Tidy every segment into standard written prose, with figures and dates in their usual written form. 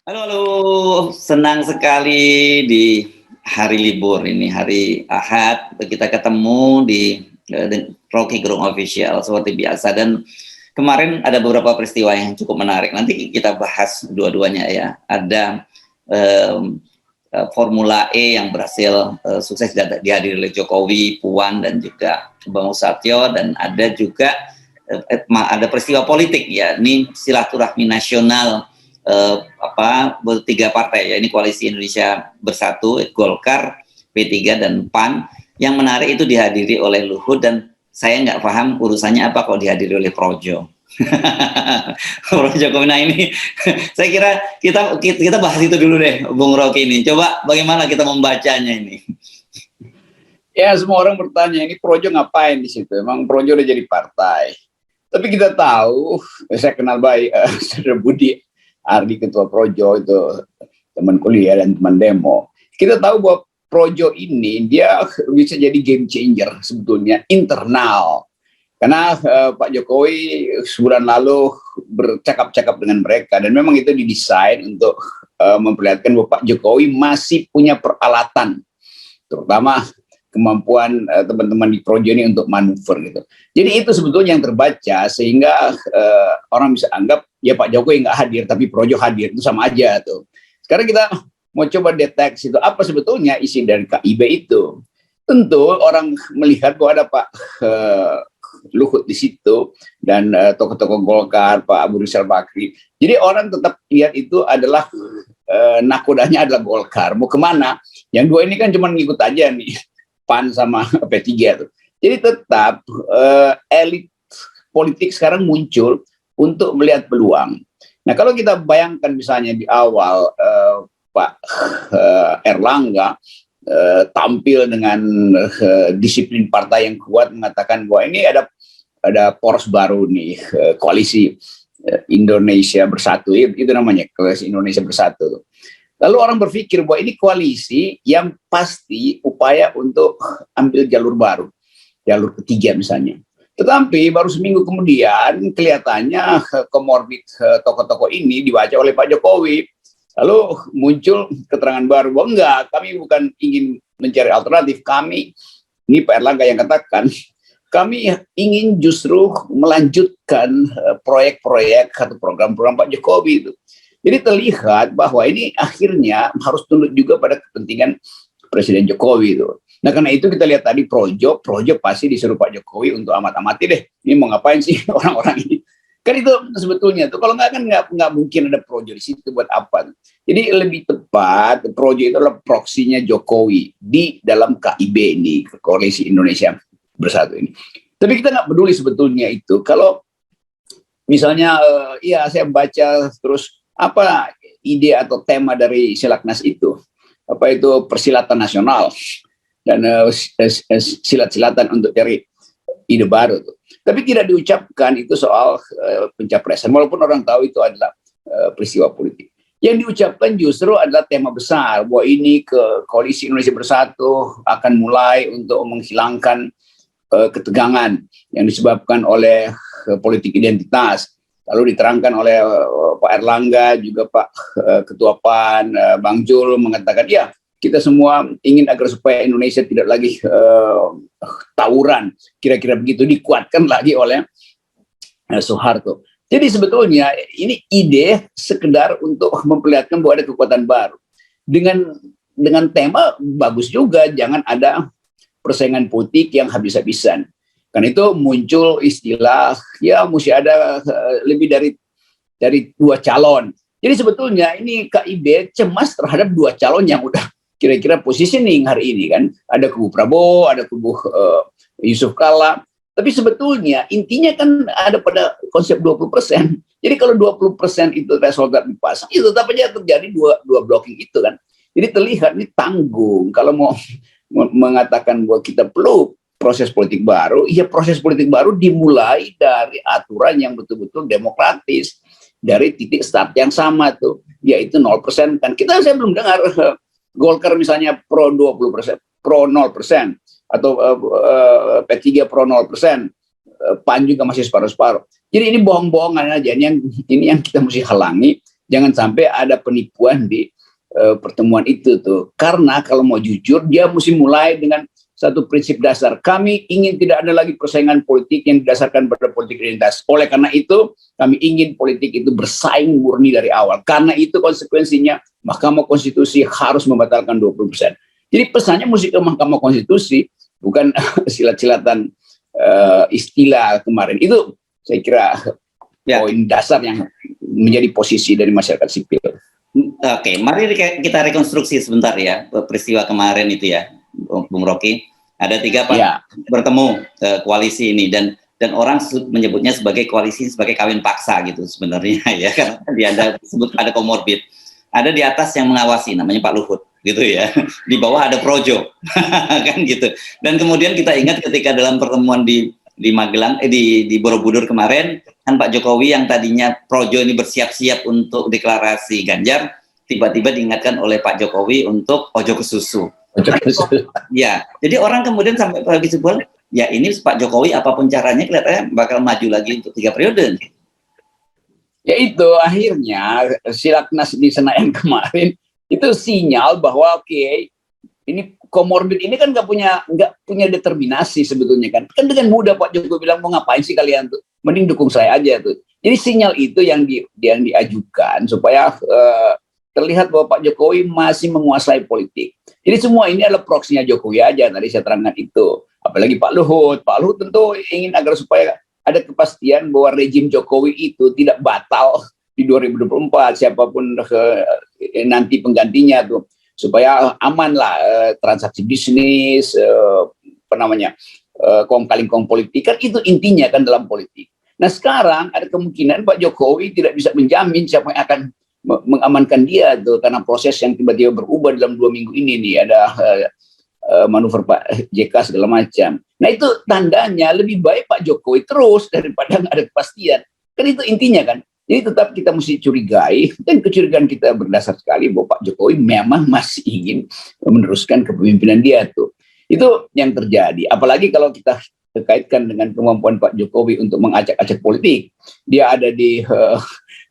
Halo, halo. Senang sekali di hari libur ini, hari Ahad, kita ketemu di Rocky Gerung Official seperti biasa. Dan kemarin ada beberapa peristiwa yang cukup menarik. Nanti kita bahas dua-duanya ya. Ada Formula E yang berhasil sukses dihadiri oleh Jokowi, Puan, dan juga Bang Susatyo. Dan ada juga ada peristiwa politik ya. Ini silaturahmi nasional tiga partai ya, ini Koalisi Indonesia Bersatu, Golkar, P3 dan PAN. Yang menarik itu dihadiri oleh Luhut, dan saya nggak paham urusannya apa kok dihadiri oleh Projo. Projo Kominah ini saya kira kita bahas itu dulu deh, Bung Rocky ini. Coba bagaimana kita membacanya ini? Ya, semua orang bertanya ini Projo ngapain di situ? Emang Projo udah jadi partai. Tapi kita tahu, saya kenal baik Saudara Budi Ardi, ketua Projo, itu teman kuliah dan teman demo. Kita tahu bahwa Projo ini dia bisa jadi game changer sebetulnya internal. Karena Pak Jokowi sebulan lalu bercakap-cakap dengan mereka, dan memang itu didesain untuk memperlihatkan bahwa Pak Jokowi masih punya peralatan, terutama kemampuan teman-teman di Projo ini untuk manuver gitu. Jadi itu sebetulnya yang terbaca, sehingga orang bisa anggap ya Pak Jokowi nggak hadir tapi Projo hadir, itu sama aja tuh. Sekarang kita mau coba deteksi itu apa sebetulnya isi dari KIB itu. Tentu orang melihat bahwa ada Pak Luhut di situ dan tokoh-tokoh Golkar, Pak Abu Rizal Bakri. Jadi orang tetap lihat itu adalah nakodanya adalah Golkar. Mau kemana? Yang dua ini kan cuma ngikut aja nih, PAN sama P3 tuh. Jadi tetap elit politik sekarang muncul untuk melihat peluang. Nah, kalau kita bayangkan misalnya di awal Pak Erlangga tampil dengan disiplin partai yang kuat, mengatakan bahwa ini ada poros baru nih, Koalisi Indonesia Bersatu, itu namanya Koalisi Indonesia Bersatu. Lalu orang berpikir bahwa ini koalisi yang pasti upaya untuk ambil jalur baru, jalur ketiga misalnya. Tetapi baru seminggu kemudian kelihatannya komorbid tokoh-tokoh ini dibaca oleh Pak Jokowi. Lalu muncul keterangan baru bahwa enggak, kami bukan ingin mencari alternatif, kami, ini Pak Erlangga yang katakan, kami ingin justru melanjutkan proyek-proyek atau program-program Pak Jokowi itu. Jadi terlihat bahwa ini akhirnya harus tunduk juga pada kepentingan Presiden Jokowi itu. Nah, karena itu kita lihat tadi Projo pasti disuruh Pak Jokowi untuk amat-amati deh, ini mau ngapain sih orang-orang ini. Kan itu sebetulnya tuh, kalau nggak kan nggak mungkin ada Projo di situ, buat apa. Jadi lebih tepat Projo itu adalah proksinya Jokowi di dalam KIB ini, Koalisi Indonesia Bersatu ini. Tapi kita nggak peduli sebetulnya itu. Kalau misalnya ya saya baca terus apa ide atau tema dari Silaknas itu, apa itu persilatan nasional dan silat-silatan untuk cari ide baru tuh. Tapi tidak diucapkan itu soal pencapresan, walaupun orang tahu itu adalah peristiwa politik. Yang diucapkan justru adalah tema besar, bahwa ini ke Koalisi Indonesia Bersatu akan mulai untuk menghilangkan ketegangan yang disebabkan oleh politik identitas. Lalu diterangkan oleh Pak Erlangga, juga Pak Ketua PAN, Bang Jul mengatakan, ya kita semua ingin agar supaya Indonesia tidak lagi tawuran. Kira-kira begitu, dikuatkan lagi oleh Soeharto. Jadi sebetulnya ini ide sekedar untuk memperlihatkan bahwa ada kekuatan baru. Dengan tema bagus juga, jangan ada persaingan politik yang habis-habisan. Karena itu muncul istilah, ya mesti ada lebih dari dua calon. Jadi sebetulnya ini KIB cemas terhadap dua calon yang udah kira-kira positioning hari ini kan. Ada kubu Prabowo, ada kubu Yusuf Kala. Tapi sebetulnya intinya kan ada pada konsep 20%. Jadi kalau 20% itu resultat dipasang, itu tetap aja terjadi dua blocking itu kan. Jadi terlihat ini tanggung. Kalau mau mengatakan bahwa kita perlu proses politik baru, ya proses politik baru dimulai dari aturan yang betul-betul demokratis, dari titik start yang sama tuh, yaitu 0%. Kan saya belum dengar Golkar misalnya pro 20%, pro 0%, atau P3 pro 0%, PAN juga masih separuh-separuh. Jadi ini bohong-bohongan aja, ini yang kita mesti halangi. jangan sampai ada penipuan di pertemuan itu tuh. Karena kalau mau jujur, dia mesti mulai dengan satu prinsip dasar. Kami ingin tidak ada lagi persaingan politik yang didasarkan pada politik identitas. Oleh karena itu, kami ingin politik itu bersaing murni dari awal. Karena itu konsekuensinya Mahkamah Konstitusi harus membatalkan 20%. Jadi pesannya mesti ke Mahkamah Konstitusi, bukan silat-silatan istilah kemarin. Itu saya kira poin dasar yang menjadi posisi dari masyarakat sipil. Oke, mari kita rekonstruksi sebentar ya peristiwa kemarin itu ya, Bung Rocky. Ada 3 bertemu koalisi ini dan orang menyebutnya sebagai koalisi sebagai kawin paksa gitu sebenarnya ya, karena dia sebut ada komorbid. Ada di atas yang mengawasi namanya Pak Luhut gitu ya. Di bawah ada Projo kan gitu. Dan kemudian kita ingat ketika dalam pertemuan di Magelang di Borobudur kemarin kan Pak Jokowi yang tadinya Projo ini bersiap-siap untuk deklarasi Ganjar tiba-tiba diingatkan oleh Pak Jokowi untuk ojo ke susu. Ya, jadi orang kemudian sampai kesimpulan ya ini Pak Jokowi apapun caranya kelihatannya bakal maju lagi untuk 3 periode. Ya itu akhirnya Silaknas di Senayan kemarin itu sinyal bahwa ini komorbid ini kan nggak punya determinasi sebetulnya kan dengan mudah Pak Jokowi bilang mau ngapain sih kalian tuh, mending dukung saya aja tuh. Jadi sinyal itu yang diajukan supaya terlihat bahwa Pak Jokowi masih menguasai politik. Jadi semua ini adalah proksinya Jokowi aja, tadi saya terangkan itu. Apalagi Pak Luhut tentu ingin agar supaya ada kepastian bahwa rejim Jokowi itu tidak batal di 2024, siapapun nanti penggantinya tuh, supaya aman lah transaksi bisnis, kong kali kong politik, kan itu intinya kan dalam politik. Nah sekarang ada kemungkinan Pak Jokowi tidak bisa menjamin siapa yang akan mengamankan dia tuh, karena proses yang tiba-tiba berubah dalam 2 minggu ini nih, ada manuver Pak JK segala macam. Nah itu tandanya lebih baik Pak Jokowi terus daripada nggak ada kepastian. Kan itu intinya kan. Jadi tetap kita mesti curigai, dan kecurigaan kita berdasar sekali bahwa Pak Jokowi memang masih ingin meneruskan kepemimpinan dia tuh. Itu yang terjadi. Apalagi kalau kita kaitkan dengan kemampuan Pak Jokowi untuk mengacak-acak politik. Dia ada di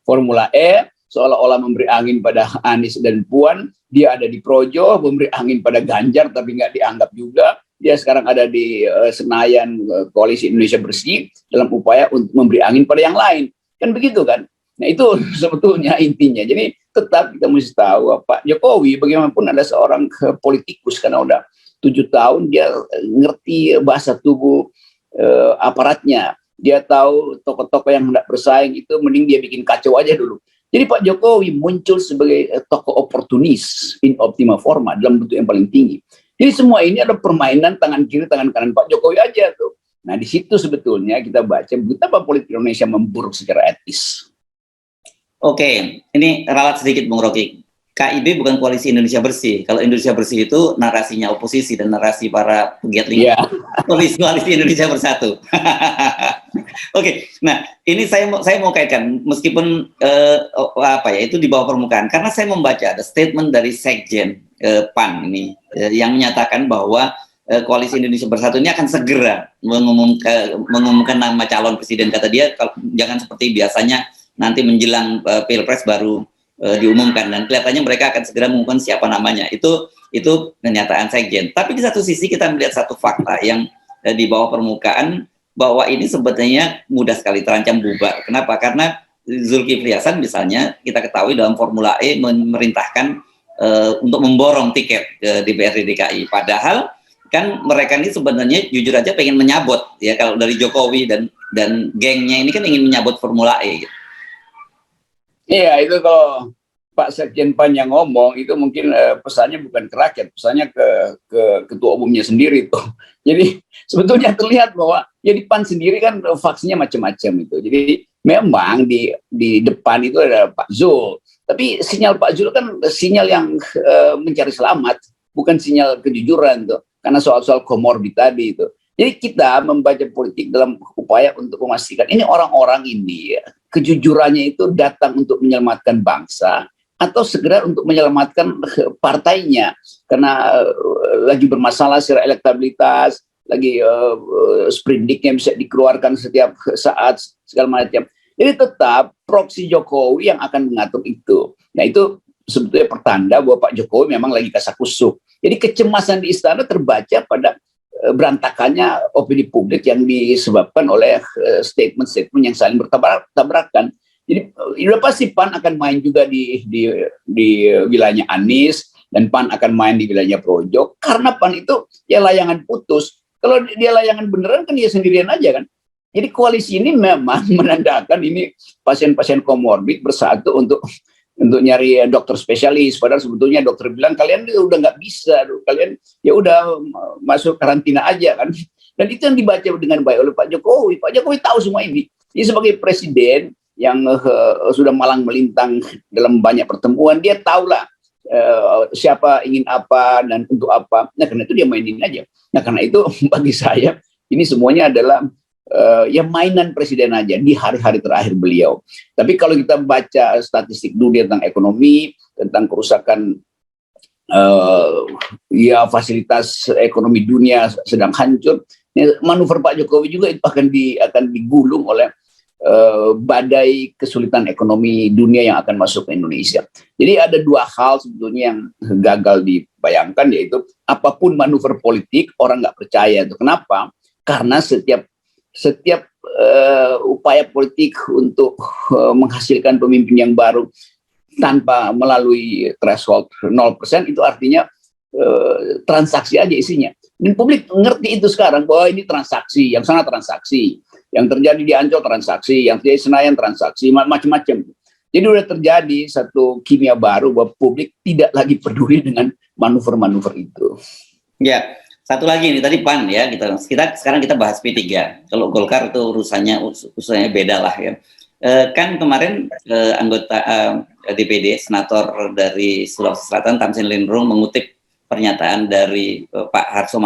Formula E, seolah-olah memberi angin pada Anies dan Puan. Dia ada di Projo, memberi angin pada Ganjar, tapi nggak dianggap juga. Dia sekarang ada di Senayan, Koalisi Indonesia Bersih, dalam upaya untuk memberi angin pada yang lain. Kan begitu kan? Nah itu sebetulnya intinya. Jadi tetap kita mesti tahu Pak Jokowi bagaimanapun adalah seorang politikus, karena udah 7 tahun dia ngerti bahasa tubuh aparatnya. Dia tahu tokoh-tokoh yang hendak bersaing itu mending dia bikin kacau aja dulu. Jadi Pak Jokowi muncul sebagai tokoh oportunis in optima forma dalam bentuk yang paling tinggi. Jadi semua ini ada permainan tangan kiri tangan kanan Pak Jokowi aja tuh. Nah di situ sebetulnya kita baca betapa politik Indonesia memburuk secara etis. Oke, ini ralat sedikit Bung Rocky. KIB bukan Koalisi Indonesia Bersih. Kalau Indonesia Bersih itu narasinya oposisi dan narasi para pegiat lingkungan. Koalisi Indonesia Bersatu. Oke, nah ini saya mau kaitkan meskipun itu di bawah permukaan, karena saya membaca ada statement dari Sekjen PAN ini yang menyatakan bahwa Koalisi Indonesia Bersatu ini akan segera mengumumkan nama calon presiden. Kata dia jangan seperti biasanya nanti menjelang Pilpres baru diumumkan, dan kelihatannya mereka akan segera mengumumkan siapa namanya. Itu pernyataan Sekjen. Tapi di satu sisi kita melihat satu fakta yang di bawah permukaan bahwa ini sebetulnya mudah sekali terancam bubar. Kenapa? Karena Zulkifli Hasan misalnya kita ketahui dalam Formula E memerintahkan untuk memborong tiket ke DPRD DKI. Padahal kan mereka ini sebenarnya jujur aja pengen menyabot ya, kalau dari Jokowi dan gengnya ini kan ingin menyabot Formula E gitu. Iya, itu kalau Pak Sekjen PAN yang ngomong itu mungkin pesannya bukan ke rakyat, pesannya ke ketua umumnya sendiri tuh. Jadi sebetulnya terlihat bahwa ya di PAN sendiri kan faksinya macam-macam itu. Jadi memang di depan itu ada Pak Zul, tapi sinyal Pak Zul kan sinyal yang mencari selamat, bukan sinyal kejujuran tuh, karena soal-soal komorbid tadi itu. Jadi kita membaca politik dalam upaya untuk memastikan ini orang-orang ini ya, kejujurannya itu datang untuk menyelamatkan bangsa atau segera untuk menyelamatkan partainya, karena lagi bermasalah secara elektabilitas, lagi sprindiknya bisa dikeluarkan setiap saat segala macam. Jadi tetap proksi Jokowi yang akan mengatur itu. Nah itu sebetulnya pertanda bahwa Pak Jokowi memang lagi kasakusuk. Jadi kecemasan di istana terbaca pada berantakannya opini publik yang disebabkan oleh statement-statement yang saling bertabrakan. Jadi udah pasti PAN akan main juga di wilayahnya Anies, dan PAN akan main di wilayahnya Projo, karena PAN itu ya layangan putus. Kalau dia layangan beneran kan dia sendirian aja kan. Jadi koalisi ini memang menandakan ini pasien-pasien komorbid bersatu untuk nyari dokter spesialis. Padahal sebetulnya dokter bilang kalian udah nggak bisa, kalian ya udah masuk karantina aja kan. Dan itu yang dibaca dengan baik oleh Pak Jokowi. Pak Jokowi tahu semua ini. Dia sebagai presiden yang sudah malang melintang dalam banyak pertemuan, dia tahulah siapa ingin apa dan untuk apa. Nah karena itu dia mainin aja. Nah karena itu bagi saya ini semuanya adalah ya mainan presiden aja di hari-hari terakhir beliau. Tapi kalau kita baca statistik dunia tentang ekonomi, tentang kerusakan ya fasilitas ekonomi dunia sedang hancur, ya, manuver Pak Jokowi juga itu akan digulung oleh badai kesulitan ekonomi dunia yang akan masuk ke Indonesia. Jadi ada dua hal sebetulnya yang gagal dibayangkan, yaitu apapun manuver politik orang nggak percaya. Itu kenapa? Karena setiap upaya politik untuk menghasilkan pemimpin yang baru tanpa melalui threshold 0% itu artinya transaksi aja isinya. Dan publik ngerti itu sekarang bahwa ini transaksi, yang sana transaksi, yang terjadi di Ancol transaksi, yang terjadi di Senayan transaksi, macam-macam. Jadi udah terjadi satu kimia baru bahwa publik tidak lagi peduli dengan manuver-manuver itu. Ya. Satu lagi nih, tadi PAN ya, sekarang kita bahas P3. Kalau Golkar itu urusannya beda lah ya. Kan kemarin anggota DPD, senator dari Sulawesi Selatan, Tamsin Lindrung, mengutip pernyataan dari Pak Harso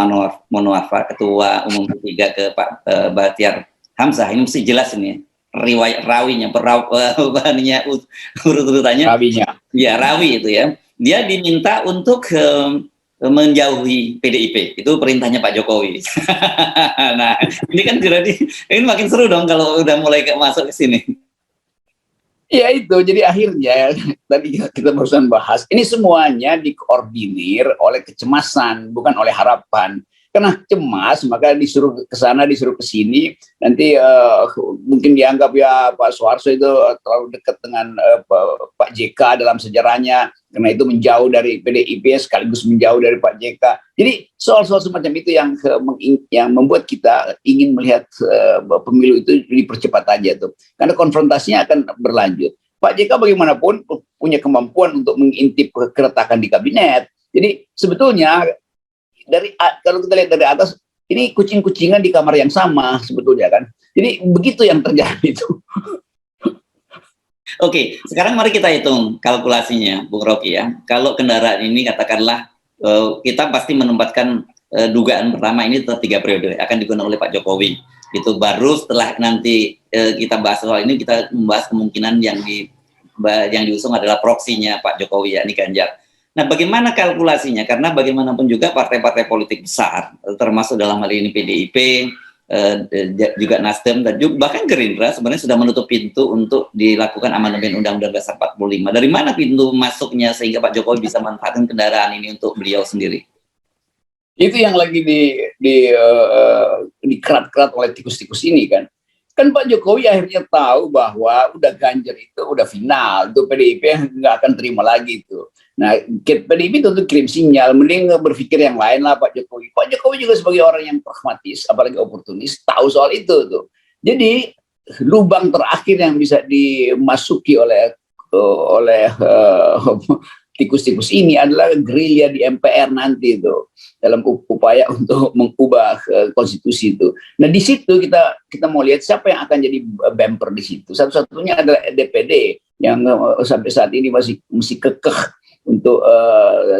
Monoarfa, Ketua Umum P3 ke Pak Bahtiar Hamzah. Ini mesti jelas ini, riwayat rawinya, urut-urutannya. Rawinya. Ya, rawi itu ya. Dia diminta untuk menjauhi PDIP, itu perintahnya Pak Jokowi. Nah, ini kan jadi ini makin seru dong kalau udah mulai masuk ke sini. Ya itu, jadi akhirnya tadi kita barusan bahas, ini semuanya dikoordinir oleh kecemasan, bukan oleh harapan. Karena cemas, maka disuruh ke sana, disuruh ke sini. Nanti mungkin dianggap ya Pak Soeharto itu terlalu dekat dengan Pak JK dalam sejarahnya, karena itu menjauh dari PDIP sekaligus menjauh dari Pak JK. Jadi soal-soal semacam itu yang membuat kita ingin melihat pemilu itu dipercepat aja tuh. Karena konfrontasinya akan berlanjut. Pak JK bagaimanapun punya kemampuan untuk mengintip keretakan di kabinet. Jadi sebetulnya kalau kita lihat dari atas, ini kucing-kucingan di kamar yang sama sebetulnya kan. Jadi begitu yang terjadi itu. Oke, sekarang mari kita hitung kalkulasinya, Bung Rocky ya. Kalau kendaraan ini katakanlah kita pasti menempatkan dugaan pertama ini tetap 3 periode akan digunakan oleh Pak Jokowi. Itu baru setelah nanti kita bahas soal ini, kita membahas kemungkinan yang diusung adalah proksinya Pak Jokowi, yakni Ganjar. Nah, bagaimana kalkulasinya? Karena bagaimanapun juga partai-partai politik besar, termasuk dalam hal ini PDIP, juga Nasdem, dan juga bahkan Gerindra sebenarnya sudah menutup pintu untuk dilakukan amandemen Undang-Undang Dasar 45. Dari mana pintu masuknya sehingga Pak Jokowi bisa manfaatkan kendaraan ini untuk beliau sendiri? Itu yang lagi dikerat-kerat oleh tikus-tikus ini kan. Kan Pak Jokowi akhirnya tahu bahwa udah Ganjar itu udah final, itu PDIP nggak akan terima lagi itu. Nah, PDIP tentu kirim sinyal, mending berpikir yang lain lah Pak Jokowi. Pak Jokowi juga sebagai orang yang pragmatis, apalagi oportunis, tahu soal itu tuh. Jadi lubang terakhir yang bisa dimasuki oleh tikus-tikus ini adalah gerilya di MPR nanti itu dalam upaya untuk mengubah konstitusi itu. Nah di situ kita mau lihat siapa yang akan jadi bumper di situ. Satu-satunya adalah DPD yang sampai saat ini masih kekeh untuk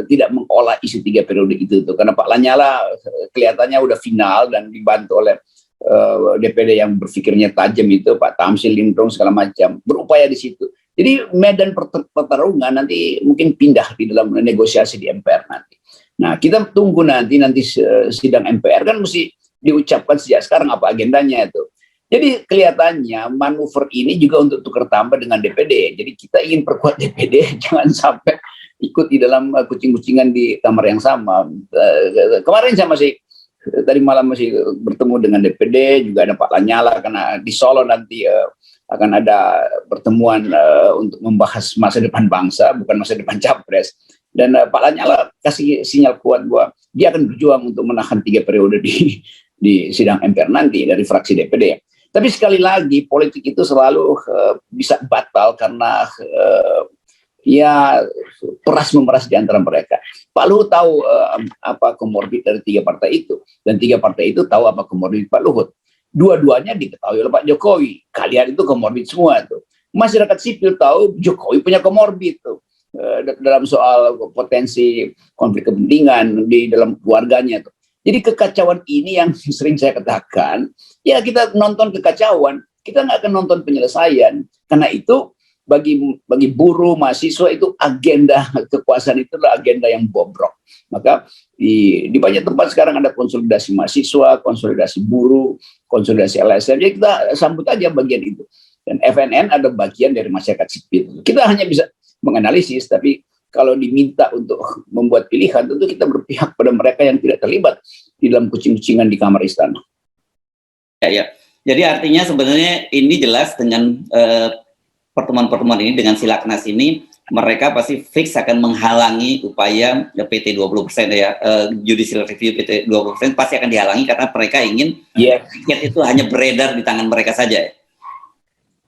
tidak mengolah isu 3 periode itu tuh. Karena Pak Lanyala kelihatannya udah final dan dibantu oleh DPD yang berpikirnya tajam itu, Pak Tamsil Lindrung segala macam berupaya di situ. Jadi medan pertarungan nanti mungkin pindah di dalam negosiasi di MPR nanti. Nah kita tunggu nanti sidang MPR kan mesti diucapkan sejak sekarang apa agendanya itu. Jadi kelihatannya manuver ini juga untuk tukar tambah dengan DPD. Jadi kita ingin perkuat DPD, jangan sampai ikut di dalam kucing-kucingan di kamar yang sama. Kemarin saya masih tadi malam masih bertemu dengan DPD, juga ada Pak Lanyala, karena di Solo nanti akan ada pertemuan untuk membahas masa depan bangsa, bukan masa depan capres. Dan Pak Lanyala kasih sinyal kuat bahwa dia akan berjuang untuk menahan 3 periode di sidang MPR nanti dari fraksi DPD. Tapi sekali lagi politik itu selalu bisa batal karena ya peras memeras di antara mereka. Pak Luhut tahu apa komorbid dari 3 partai itu, dan 3 partai itu tahu apa komorbid Pak Luhut. Dua-duanya diketahui oleh Pak Jokowi. Kalian itu komorbid semua tuh. Masyarakat sipil tahu Jokowi punya komorbid tuh dalam soal potensi konflik kepentingan di dalam keluarganya tuh. Jadi kekacauan ini yang sering saya katakan, ya kita nonton kekacauan, kita nggak akan nonton penyelesaian. Karena itu bagi buruh, mahasiswa itu agenda kekuasaan itu adalah agenda yang bobrok. Maka di banyak tempat sekarang ada konsolidasi mahasiswa, konsolidasi buruh, konsolidasi LSM. Jadi kita sambut aja bagian itu. Dan FNN ada bagian dari masyarakat sipil. Kita hanya bisa menganalisis, tapi kalau diminta untuk membuat pilihan, tentu kita berpihak pada mereka yang tidak terlibat di dalam kucing-kucingan di kamar istana. Ya. Jadi artinya sebenarnya ini jelas dengan pertemuan-pertemuan ini, dengan Silaknas ini, mereka pasti fix akan menghalangi upaya PT 20% ya, judicial review PT 20% pasti akan dihalangi karena mereka ingin tiket itu hanya beredar di tangan mereka saja.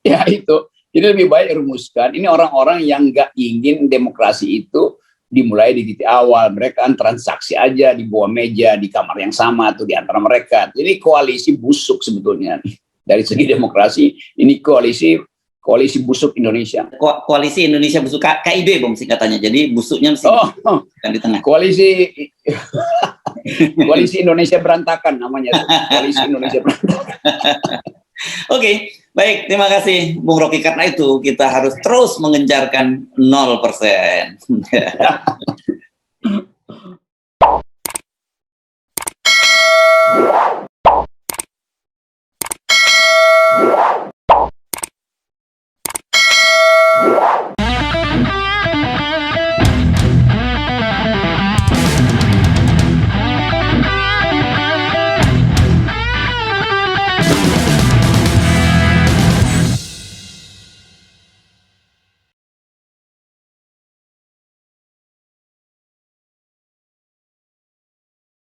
Ya itu. Jadi lebih baik rumuskan, ini orang-orang yang nggak ingin demokrasi itu dimulai di titik awal. Mereka kan transaksi aja di bawah meja, di kamar yang sama tuh di antara mereka. Jadi koalisi busuk sebetulnya. Dari segi demokrasi, ini koalisi busuk Indonesia. Koalisi Indonesia busuk, KIB Bung singkatannya. Jadi busuknya mesti di tengah. Koalisi Indonesia berantakan namanya tuh. Koalisi Indonesia berantakan. Oke. Baik, terima kasih Bung Rocky. Karena itu kita harus terus mengejarkan 0%.